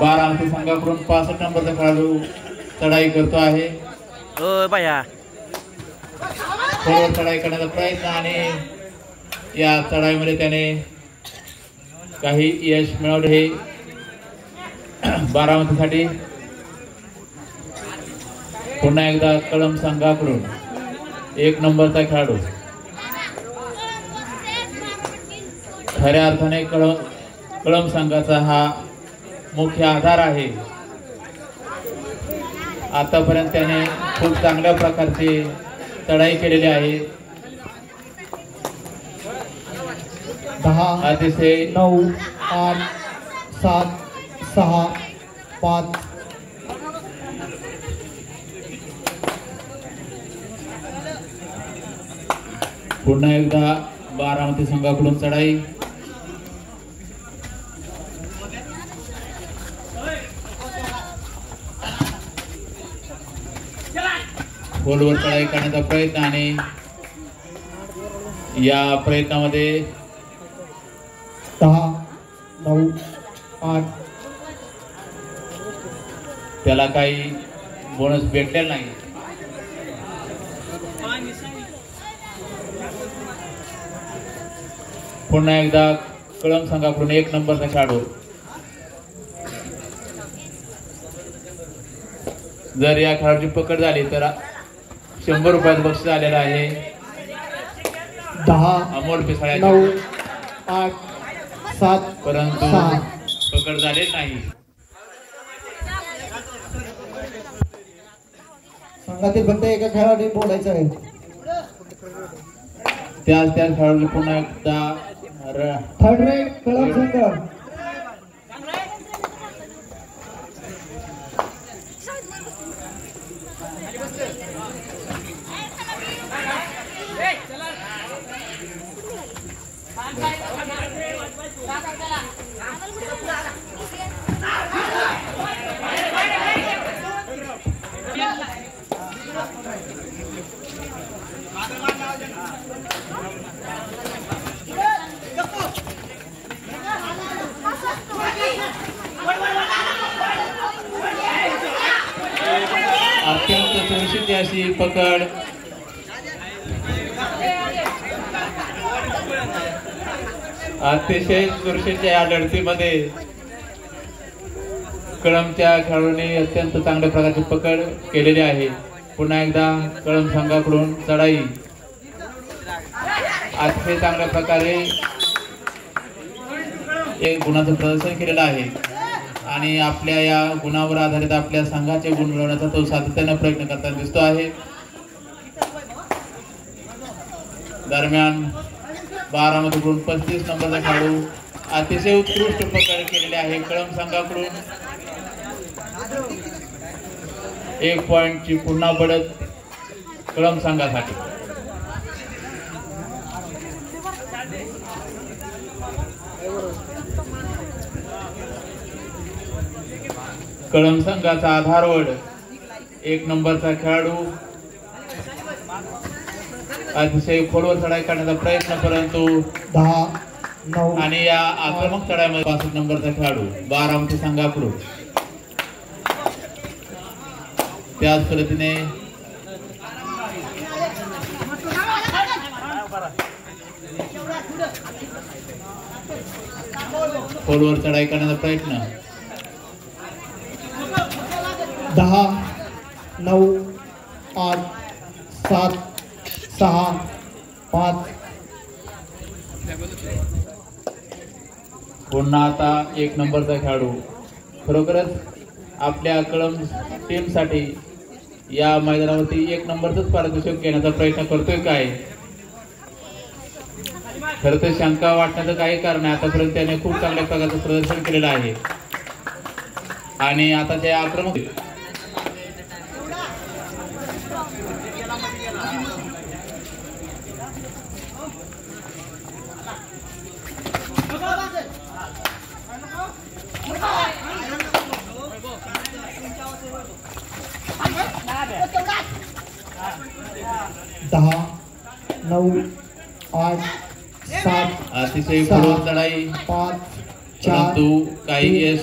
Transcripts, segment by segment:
बारामती संघाकडून 65 नंबरचा खेळाडू चढाई करतो आहे. थोडं चढाई करण्याचा प्रयत्न आणि या चढाईमध्ये त्याने काही यश मिळवले हे बारामतीसाठी. पुन्हा एकदा कळंब संघाकडून 1 नंबरचा खेळाडू. खऱ्या अर्थाने कळंब संघाचा हा मुख्य आधार आहे. आतापर्यंत त्याने खूप चांगल्या प्रकारचे चढाई केलेली आहे. 10 अतिशय 9 8 7 6 5. पुन्हा एकदा बारामती संघाकडून चढाई. खोलवर चढाई करण्याचा प्रयत्न आणि या प्रयत्नामध्ये 10 9 8. त्याला काही बोनस भेटलेला नाही. पुन्हा एकदा कळंब संघाकडून 1 नंबरचा खेळाडू. जर या खेळाडूची पकड झाली तर 100 रुपयाचं बक्षीस आलेलं आहे. 10 अमोल 9 पिसाळ्याच्या. 8 7. परंतु 6. पकड झाले नाही. संघातील फक्त एका खेळाडू बोलायचं आहे. त्याच खेळाडू पुन्हा एकदा थर्ड रेड कळंब संघ. अत्यंत सुरक्षित अशी पकड. अतिशय सुरक्षित या लढतीमध्ये कळंबच्या खेळाडूंनी अत्यंत चांगल्या प्रकारची पकड केलेली आहे. पुन्हा एकदा कळंब संघाकडून चढाई. अतिशय चांगल्या प्रकारे एक गुणाचं प्रदर्शन केलेलं आहे आणि आपल्या या गुणावर आधारित आपल्या संघाचे गुण मिळवण्याचा तो सातत्याने प्रयत्न करताना दिसतो आहे. दरम्यान बारामतीकडून 35 नंबरचा खेळाडू अतिशय उत्कृष्ट पकड केलेले आहे. कळंब संघाकडून 1 पॉइंटची पुन्हा बढत कळंब संघासाठी. कळंब संघाचा आधारवड 1 नंबरचा खेळाडू. अतिशय खोलवर चढाई करण्याचा प्रयत्न, परंतु 10 9. आणि या आक्रमक चढाईमध्ये 65 नंबरचा खेळाडू बारामती संघाकडून. त्याच पद्धतीने खोलवर चढाई करण्याचा प्रयत्न. 10 9 8 7 6 5. पुन्हा आता 1 नंबरचा खेळाडू. खरोखरच आपल्या कळंब टीम साठी या मैदानावरती 1 नंबरच पारितोषिक घेण्याचा प्रयत्न करतोय काय? खरं तर शंका वाटण्याचं काही कारण आहे. आतापर्यंत त्याने खूप चांगल्या प्रकारचं प्रदर्शन केलेलं आहे आणि आता ते आक्रमक. दहा 9 8 7 अतिशय खोलवर चढाई, 5 4. परंतु काही यश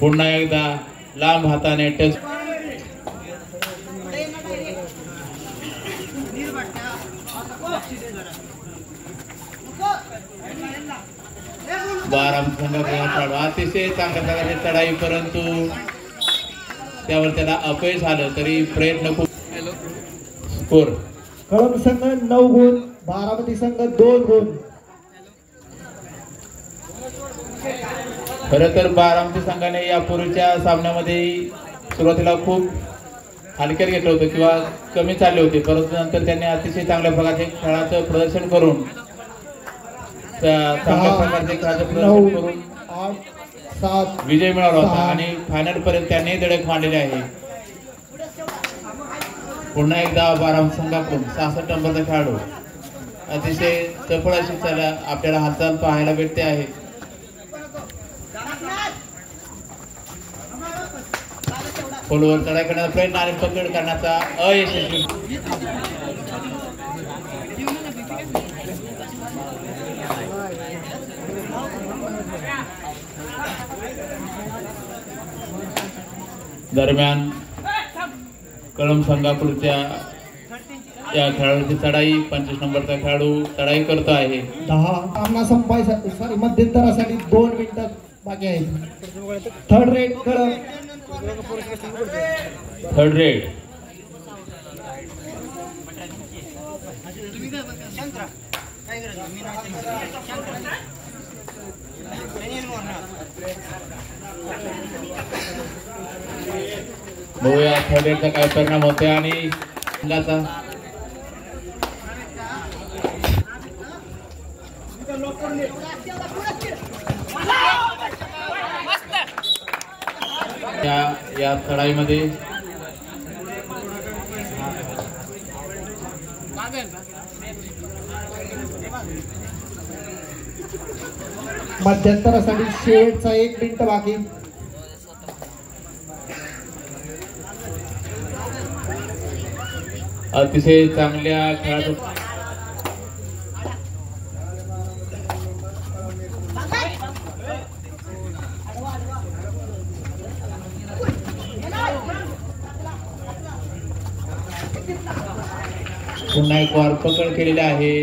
पुन्हा एकदा लांब हाताने टच. बारामती संघाचा खेळाडू अतिशय चांगल्या प्रकारे चढाई, परंतु त्यावर त्याला अपयश आलं तरी प्रयत्न खूप. स्कोर कळंब संघ 9 गुण, बारामती संघ 2 गुण. खरं तर बारामती संघाने यापूर्वीच्या सामन्यामध्ये सुरुवातीला खूप हलक्यात घेतलं होतं किंवा कमी चालले होते, परंतु नंतर त्यांनी अतिशय चांगल्या प्रकारचे खेळाचं प्रदर्शन करून विजय मिळवला होता आणि फायनल पर्यंत त्यांनी धडक मांडलेली आहे. पुन्हा एकदा बारामती संघाकडून 66 नंबरचा खेळाडू अतिशय चपळ अशी आपल्याला हालचाल पाहायला भेटते आहे. खोलवर चढाई करण्याचा प्रयत्न आणि पकड करण्याचा अयशस्वी. दरम्यान कळंब संघापूरच्या या खेळाडूची चढाई 25 नंबरचा खेळाडू चढाई करतो आहे. 10 सामना संपायसाठी मध्यंतरासाठी 2 मिनिटं बाकी आहेत. Third red Kalamb. Third red बघूया थर्ड रेडचा काय परिणाम होतोय आणि संघाचा या चढाईमध्ये मध्यंतरासाठी शेवटचा 1 मिनिट बाकी. अतिशय चांगल्या खेळाडू पुन्हा एक वार पकड केलेली आहे.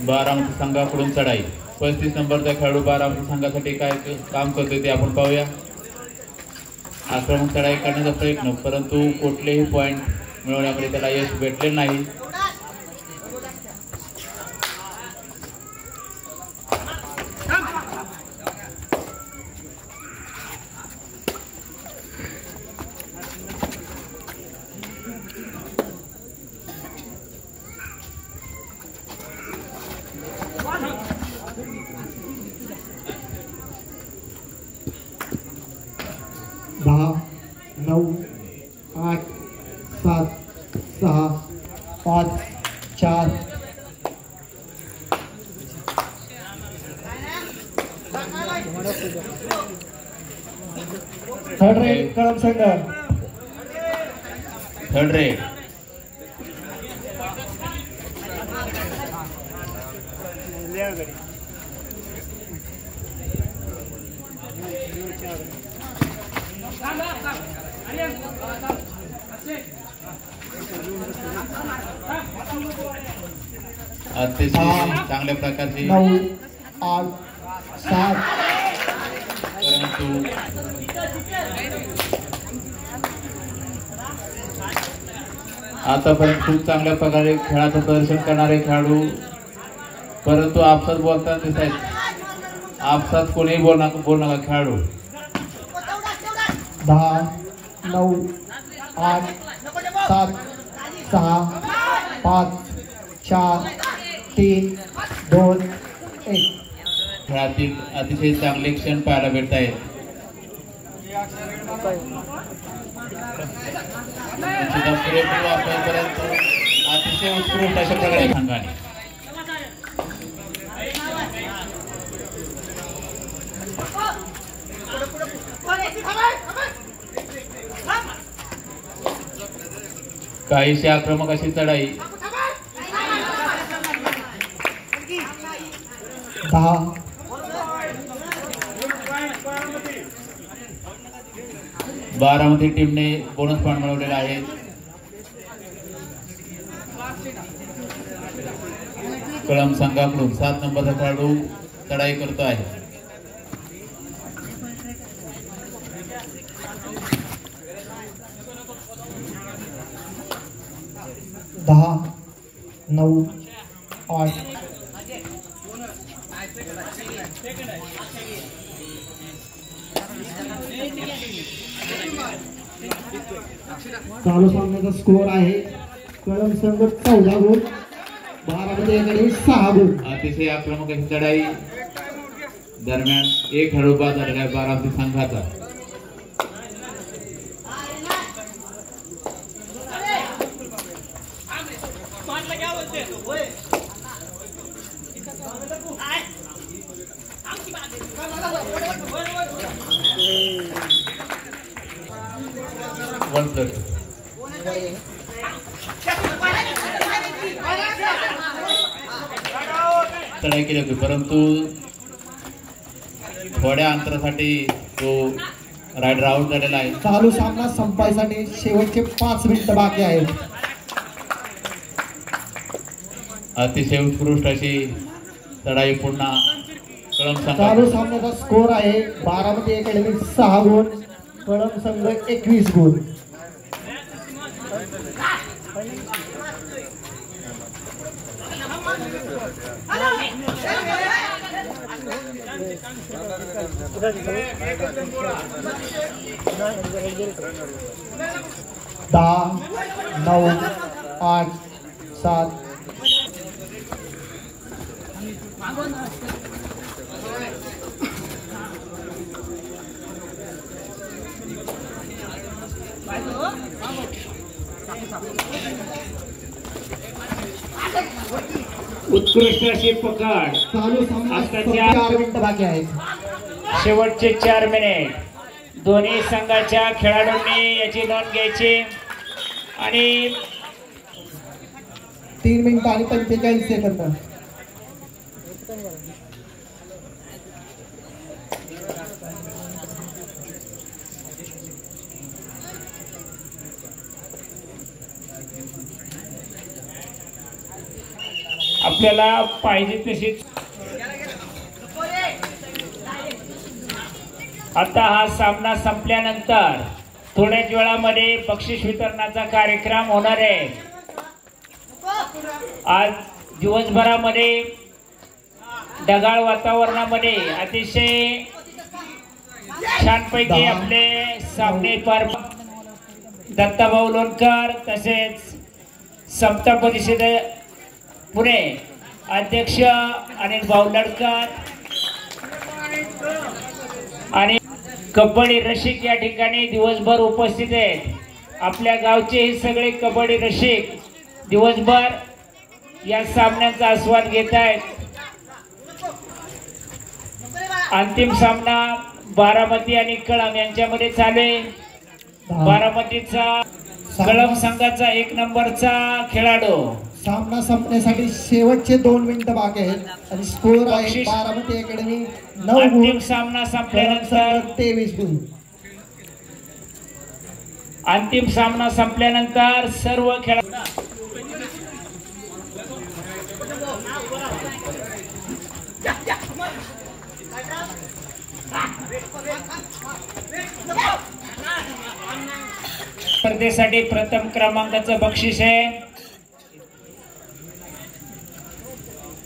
बारामती संघाकडून चढाई 35 नंबरचा खेळाडू बारामती संघासाठी काय काम करतोय ते आपण पाहूया. आक्रमक चढाई करण्याचा प्रयत्न, परंतु कुठलेही पॉइंट मिळवण्यामध्ये त्याला यश भेटले नाही. दहा 9 8 7 6 5 4. थर्ड रेड कळंब संघ. थर्ड रेड अतिशय चांगल्या प्रकारची 9 8 7. परंतु आतापर्यंत खूप चांगल्या प्रकारे खेळाचं प्रदर्शन करणारे खेळाडू, परंतु आपसात बोलताना दिसत आहेत. आपसात कोणीही बोलू नका खेळाडू. 10 9 8 7 6 5 4 3 2 1. खेळातील अतिशय चांगले क्षण पाहायला भेटत आहेत. पुरेपूर वापरपर्यंत अतिशय उत्कृष्ट अशा प्रकारे संघाने काहीशी आक्रमक अशी चढाई. 10 बारामती टीमने बोनस पॉइंट मिळवलेला आहे. कळंब संघाकडून 7 नंबरचा खेळाडू चढाई करतो आहे. 10 9 8 चालू सामन्याचा स्कोर आहे कळंब संघ 14 गुण, बारामती अकॅडमी 6 गुण. अतिशय आक्रमक अशी चढाई दरम्यान एक खेळाडू बाद झालेला आहे बारामती संघाचा. चढाई केली होती परंतु थोड्या अंतरासाठी तो रायडर आउट झालेला आहे. चालू सामना संपायसाठी शेवटचे 5 मिनिटं बाकी आहेत. अतिशय उत्कृष्ट अशी चढाई पुन्हा कळंब संघ. चालू सामन्याचा स्कोर आहे बारामती अकॅडमी 6 गुण, कळंब संघ 21 गुण. दहा 9 8 7 उत्कृष्ट अशी पकड. चालू सामना 4 मिनिटं बाकी आहेत. शेवटचे 4 मिनिट. दोन्ही संघाच्या खेळाडूंनी याची नोंद घ्यायची आणि 3 मिनिटं आणि 45 सेकंद. आपल्याला पाहिजे तशीच. आता हा सामना संपल्यानंतर थोड्याच वेळामध्ये बक्षीस वितरणाचा कार्यक्रम होणार आहे. आज दिवसभरामध्ये ढगाळ वातावरणामध्ये अतिशय छानपैकी आपले सामने पार. दत्ताभाऊ लोणकर तसेच समता परिषद पुणे अध्यक्ष अनिल भाऊ लडकर आणि कबड्डी रसिक या ठिकाणी दिवसभर उपस्थित आहेत. आपल्या गावचे हे सगळे कबड्डी रसिक दिवसभर या सामन्याचा आस्वाद घेत आहेत. अंतिम सामना बारामती आणि कळंब यांच्यामध्ये चालू आहे. बारामतीचा कळंब संघाचा 1 नंबरचा खेळाडू. सामना संपण्यासाठी शेवटचे 2 मिनिटं बाकी आहेत आणि स्कोर आहे बारामती अकॅडमी 9 गुण. अंतिम सामना संपल्यानंतर 23 गुण. अंतिम सामना संपल्यानंतर सर्व खेळाडू स्पर्धेसाठी प्रथम क्रमांकाचं बक्षीस आहे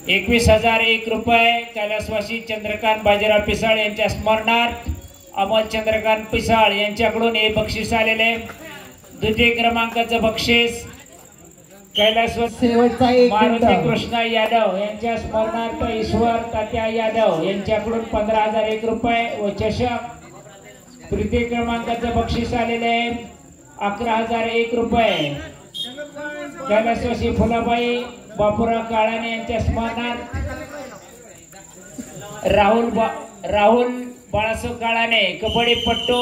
21,001 रुपये. कैलासवासी चंद्रकांत बाजीराव पिसाळ यांच्या स्मरणार्थ अमोल चंद्रकांत पिसाळ यांच्याकडून हे बक्षीस आलेले. द्वितीय क्रमांकाचं बक्षीस कैलासवर शेवटचा 1 मारुती मिनिट कृष्णा यादव यांच्या स्मरणार्थ ईश्वर तात्या यादव यांच्याकडून 15,001 रुपये व चषक तृतीय क्रमांकाचं बक्षीस आलेले आहे 11,001 रुपये. कैलासवासी फुलाबाई बापूराव काळाने यांच्या स्मरणार्थ राहुल बाळासाहेब काळाने कबड्डी पट्टू